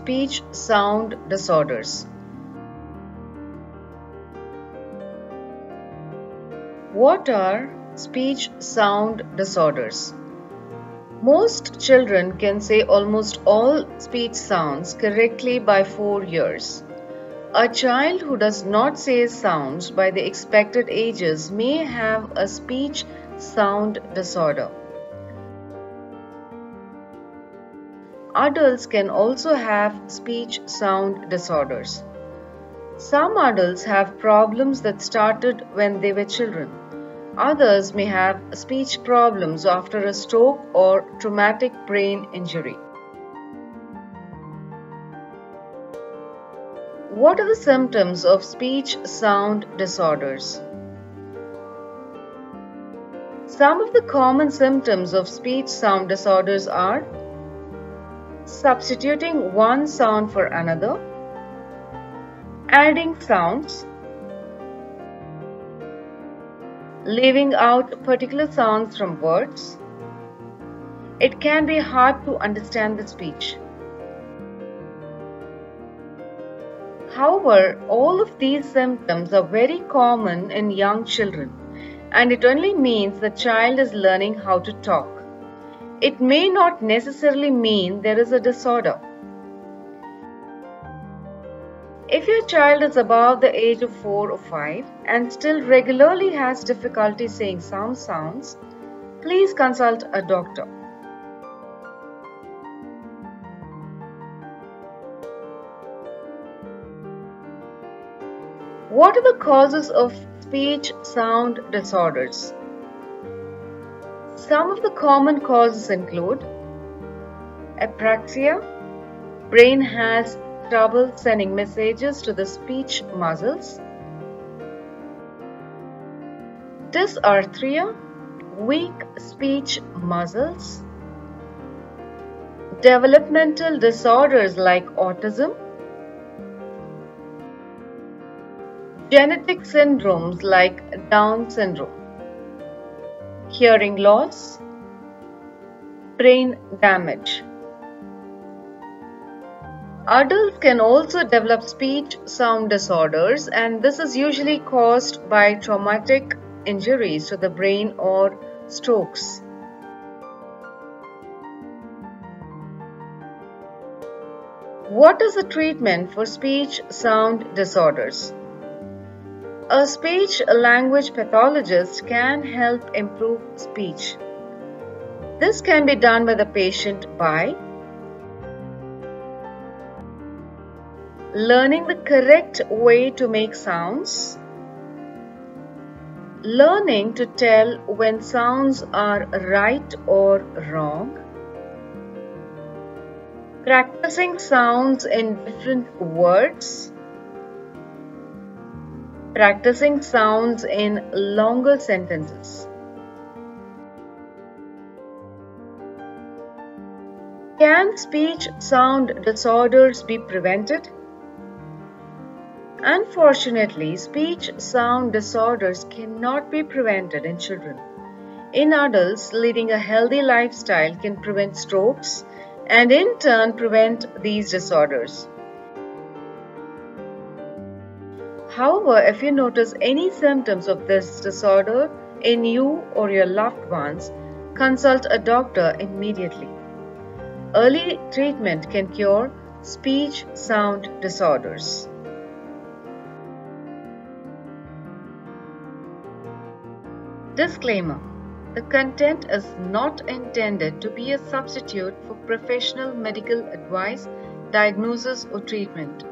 speech sound disorders. What are speech sound disorders? Most children can say almost all speech sounds correctly by 4 years. A child who does not say sounds by the expected ages may have a speech sound disorder. Adults can also have speech sound disorders. Some adults have problems that started when they were children. Others may have speech problems after a stroke or traumatic brain injury. What are the symptoms of speech sound disorders? Some of the common symptoms of speech sound disorders are substituting one sound for another, adding sounds, leaving out particular sounds from words. It can be hard to understand the speech. However, all of these symptoms are very common in young children, and it only means the child is learning how to talk. It may not necessarily mean there is a disorder. If your child is above the age of 4 or 5 and still regularly has difficulty saying some sounds, please consult a doctor. What are the causes of speech sound disorders? Some of the common causes include apraxia. Brain has trouble sending messages to the speech muscles. Dysarthria, weak speech muscles. Developmental disorders like autism. Genetic syndromes like Down syndrome. Hearing loss. Brain damage. Adults can also develop speech sound disorders, and this is usually caused by traumatic injuries to the brain or strokes. What is the treatment for speech sound disorders? A speech language pathologist can help improve speech. This can be done by the patient by learning the correct way to make sounds, learning to tell when sounds are right or wrong, practicing sounds in different words, practicing sounds in longer sentences. Can speech sound disorders be prevented? Unfortunately, speech sound disorders cannot be prevented in children. In adults, leading a healthy lifestyle can prevent strokes and in turn prevent these disorders. However, if you notice any symptoms of this disorder in you or your loved ones, consult a doctor immediately. Early treatment can cure speech sound disorders. Disclaimer: the content is not intended to be a substitute for professional medical advice, diagnosis, or treatment.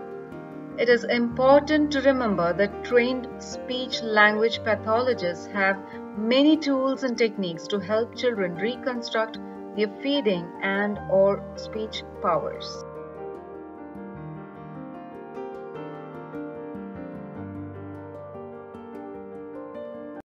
It is important to remember that trained speech language pathologists have many tools and techniques to help children reconstruct their feeding and/or speech powers.